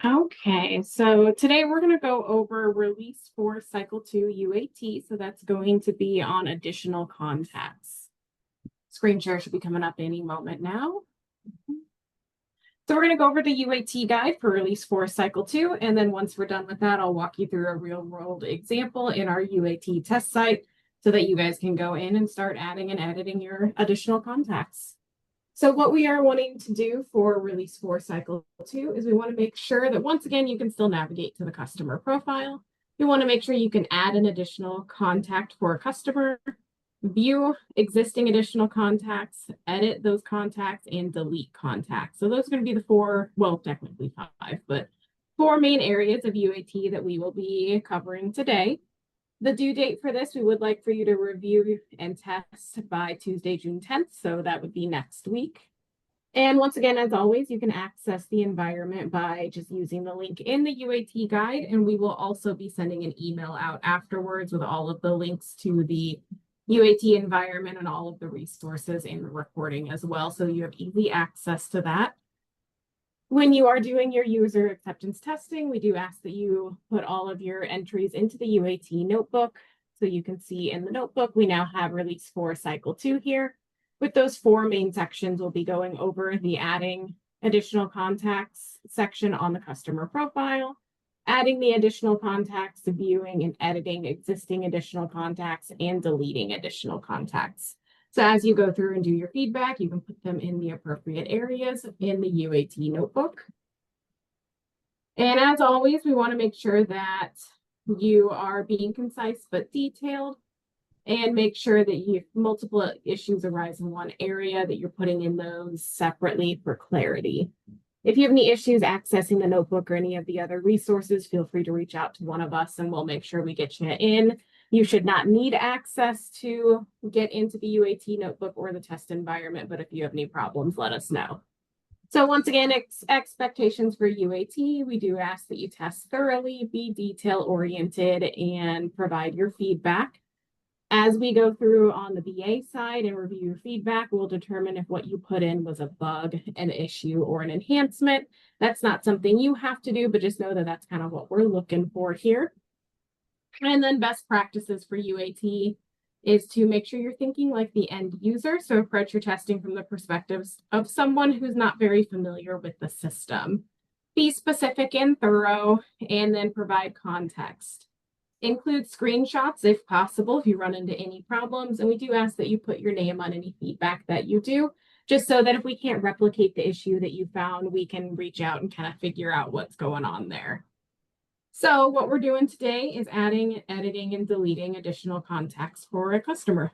Okay, so today we're going to go over release for cycle 2 UAT. So that's going to be on additional contacts. Screen share should be coming up any moment now. So we're going to go over the UAT guide for release 4 cycle 2. And then once we're done with that, I'll walk you through a real world example in our UAT test site so that you guys can go in and start adding and editing your additional contacts. So what we are wanting to do for release 4 cycle 2 is we want to make sure that once again, you can still navigate to the customer profile. You want to make sure you can add an additional contact for a customer, view existing additional contacts, edit those contacts, and delete contacts. So those are going to be the four, well, technically 5, but 4 main areas of UAT that we will be covering today. The due date for this, we would like for you to review and test by Tuesday, June 10th. So that would be next week. And once again, as always, you can access the environment by just using the link in the UAT guide. And we will also be sending an email out afterwards with all of the links to the UAT environment and all of the resources and the recording as well. So you have easy access to that. When you are doing your user acceptance testing, we do ask that you put all of your entries into the UAT notebook. So you can see in the notebook, we now have release 4 cycle 2 here. With those 4 main sections, we'll be going over the adding additional contacts section on the customer profile, adding the additional contacts, viewing and editing existing additional contacts, and deleting additional contacts. So as you go through and do your feedback, you can put them in the appropriate areas in the UAT notebook. And as always, we want to make sure that you are being concise but detailed, and make sure that if multiple issues arise in one area, that you're putting in those separately for clarity. If you have any issues accessing the notebook or any of the other resources, feel free to reach out to one of us and we'll make sure we get you in. You should not need access to get into the UAT notebook or the test environment, but if you have any problems, let us know. So once again, expectations for UAT, we do ask that you test thoroughly, be detail-oriented, and provide your feedback. As we go through on the BA side and review your feedback, we'll determine if what you put in was a bug, an issue, or an enhancement. That's not something you have to do, but just know that that's kind of what we're looking for here. And then best practices for UAT is to make sure you're thinking like the end user. So approach your testing from the perspectives of someone who's not very familiar with the system. Be specific and thorough, and then provide context. Include screenshots if possible, if you run into any problems. And we do ask that you put your name on any feedback that you do, just so that if we can't replicate the issue that you found, we can reach out and kind of figure out what's going on there. So what we're doing today is adding, editing, and deleting additional contacts for a customer.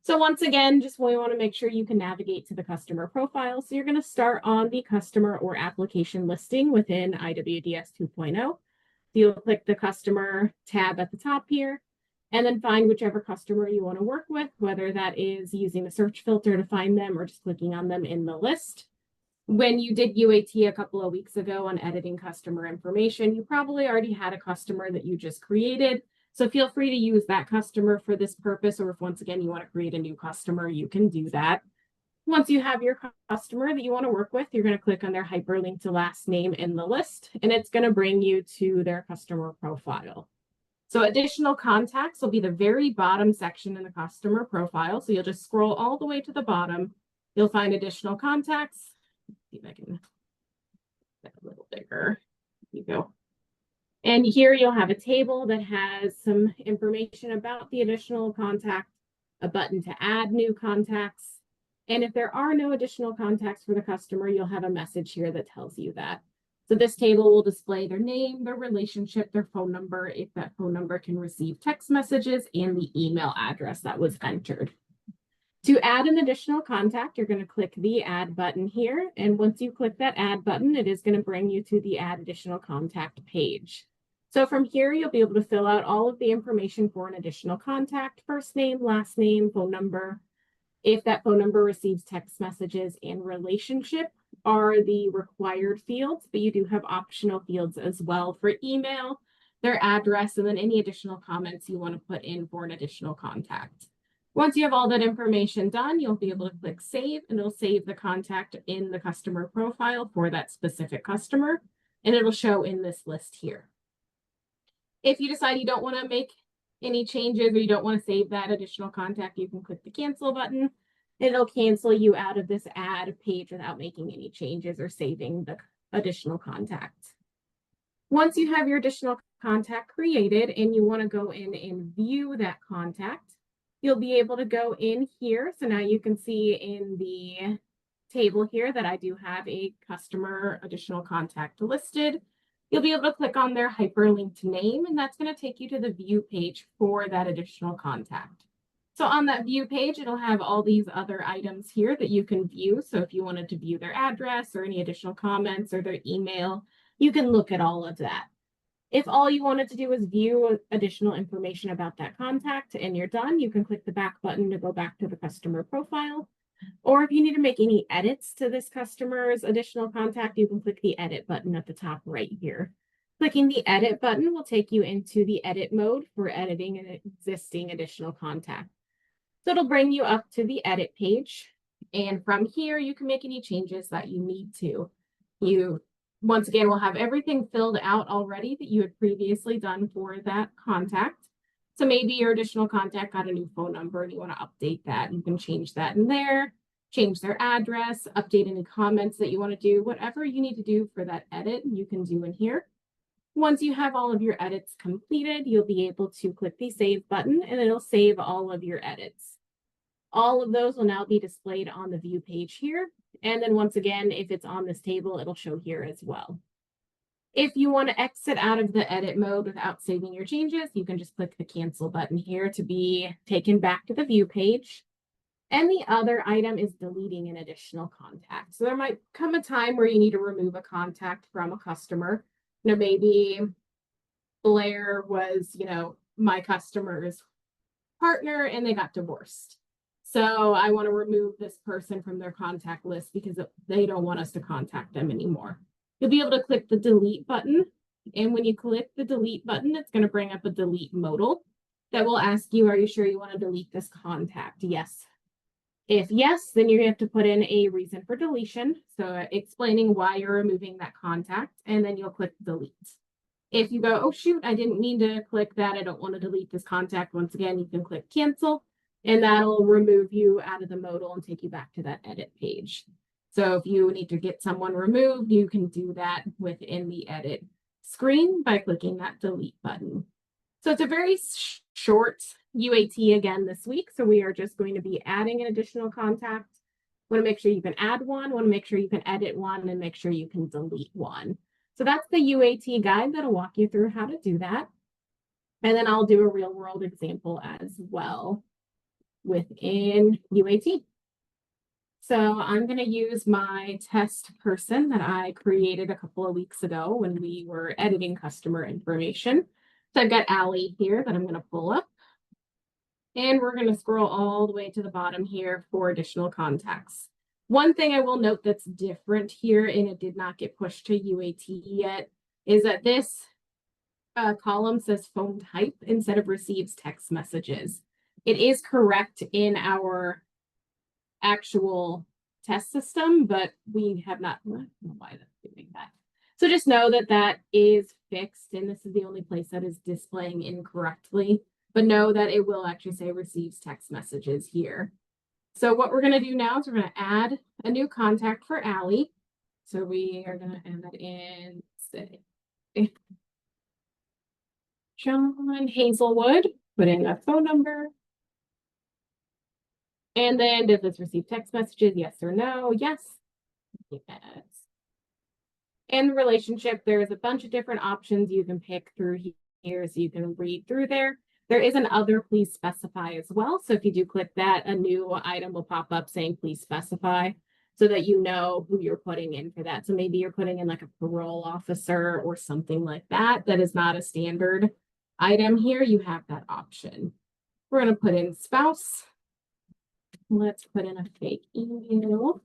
So once again, just we want to make sure you can navigate to the customer profile. So you're going to start on the customer or application listing within IWDS 2.0. So you'll click the customer tab at the top here, and then find whichever customer you want to work with, whether that is using the search filter to find them or just clicking on them in the list. When you did UAT a couple of weeks ago on editing customer information, you probably already had a customer that you just created. So feel free to use that customer for this purpose, or if once again you want to create a new customer, you can do that. Once you have your customer that you want to work with, you're going to click on their hyperlink to last name in the list, and it's going to bring you to their customer profile. So additional contacts will be the very bottom section in the customer profile. So you'll just scroll all the way to the bottom. You'll find additional contacts. See if I can get a little bigger. There you go. And here you'll have a table that has some information about the additional contact, a button to add new contacts. And if there are no additional contacts for the customer, you'll have a message here that tells you that. So this table will display their name, their relationship, their phone number, if that phone number can receive text messages, and the email address that was entered. To add an additional contact, you're going to click the add button here. And once you click that add button, it is going to bring you to the add additional contact page. So from here, you'll be able to fill out all of the information for an additional contact: first name, last name, phone number. If that phone number receives text messages, and relationship are the required fields, but you do have optional fields as well for email, their address, and then any additional comments you want to put in for an additional contact. Once you have all that information done, you'll be able to click save, and it'll save the contact in the customer profile for that specific customer. and it'll show in this list here. If you decide you don't want to make any changes or you don't want to save that additional contact, you can click the cancel button. It'll cancel you out of this add page without making any changes or saving the additional contact. Once you have your additional contact created and you want to go in and view that contact, you'll be able to go in here. So now you can see in the table here that I do have a customer additional contact listed. You'll be able to click on their hyperlinked name, and that's going to take you to the view page for that additional contact. So on that view page, it'll have all these other items here that you can view. So if you wanted to view their address or any additional comments or their email, you can look at all of that. If all you wanted to do is view additional information about that contact and you're done, you can click the back button to go back to the customer profile. Or if you need to make any edits to this customer's additional contact, you can click the edit button at the top right here. Clicking the edit button will take you into the edit mode for editing an existing additional contact. So it'll bring you up to the edit page. And from here, you can make any changes that you need to. You, once again, will have everything filled out already that you had previously done for that contact. So maybe your additional contact got a new phone number and you want to update that. You can change that in there, change their address, update any comments that you want to do, whatever you need to do for that edit, you can do in here. Once you have all of your edits completed, you'll be able to click the save button and it'll save all of your edits. All of those will now be displayed on the view page here. And then once again, if it's on this table, it'll show here as well. If you want to exit out of the edit mode without saving your changes, you can just click the cancel button here to be taken back to the view page. And the other item is deleting an additional contact. So there might come a time where you need to remove a contact from a customer. You know, maybe Blair was, my customer's partner and they got divorced. So I want to remove this person from their contact list because they don't want us to contact them anymore. You'll be able to click the delete button. And when you click the delete button, it's going to bring up a delete modal that will ask you, are you sure you want to delete this contact? Yes. If yes, then you have to put in a reason for deletion. So explaining why you're removing that contact, and then you'll click delete. If you go, oh shoot, I didn't mean to click that, I don't want to delete this contact, once again, you can click cancel, and that'll remove you out of the modal and take you back to that edit page. So if you need to get someone removed, you can do that within the edit screen by clicking that delete button. So it's a very short UAT again this week. So we are just going to be adding an additional contact. Want to make sure you can add one, want to make sure you can edit one, and make sure you can delete one. So that's the UAT guide that'll walk you through how to do that. And then I'll do a real world example as well within UAT. So I'm going to use my test person that I created a couple of weeks ago when we were editing customer information. So I've got Allie here that I'm going to pull up. And we're going to scroll all the way to the bottom here for additional contacts. One thing I will note that's different here, and it did not get pushed to UAT yet, is that this column says phone type instead of receives text messages. It is correct in our actual test system, but we have not, I don't know why that's doing that. So just know that that is fixed, and this is the only place that is displaying incorrectly, but know that it will actually say receives text messages here. So what we're going to do now is we're going to add a new contact for Allie. So we are going to add that in, say, John Hazelwood, put in a phone number. And then does this receive text messages? Yes or no? Yes. Yes. In the relationship, there's a bunch of different options you can pick through here, so you can read through there. There is an other please specify as well. So if you do click that, a new item will pop up saying please specify so that you know who you're putting in for that. So maybe you're putting in like a parole officer or something like that. That is not a standard item here. You have that option. We're going to put in spouse. Let's put in a fake email.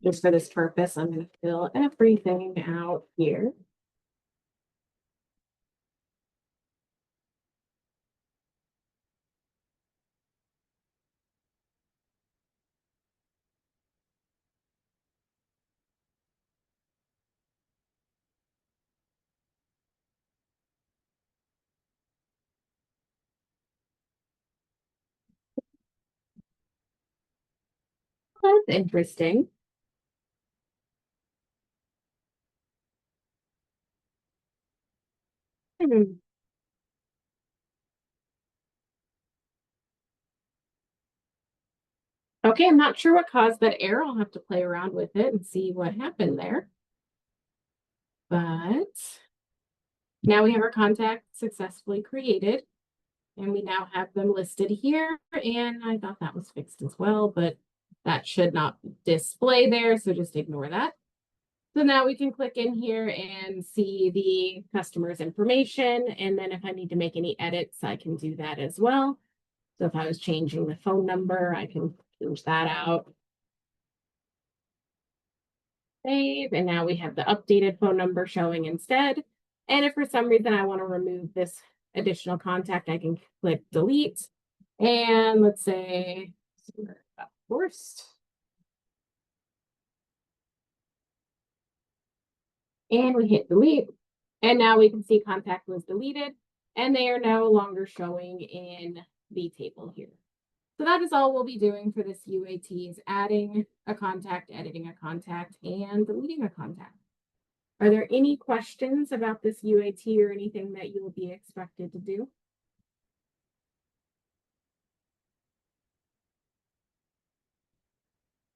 Just for this purpose, I'm going to fill everything out here. That's interesting. Hmm. Okay, I'm not sure what caused that error. I'll have to play around with it and see what happened there. But now we have our contact successfully created, and we now have them listed here. And I thought that was fixed as well, but that should not display there, so just ignore that. So now we can click in here and see the customer's information. And then if I need to make any edits, I can do that as well. So if I was changing the phone number, I can change that out. Save, and now we have the updated phone number showing instead. And if for some reason I want to remove this additional contact, I can click delete. And let's say, forced. And we hit delete. And now we can see contact was deleted, and they are no longer showing in the table here. So that is all we'll be doing for this UAT, is adding a contact, editing a contact, and deleting a contact. Are there any questions about this UAT or anything that you will be expected to do?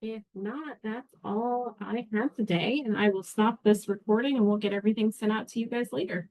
If not, that's all I have today, and I will stop this recording and we'll get everything sent out to you guys later.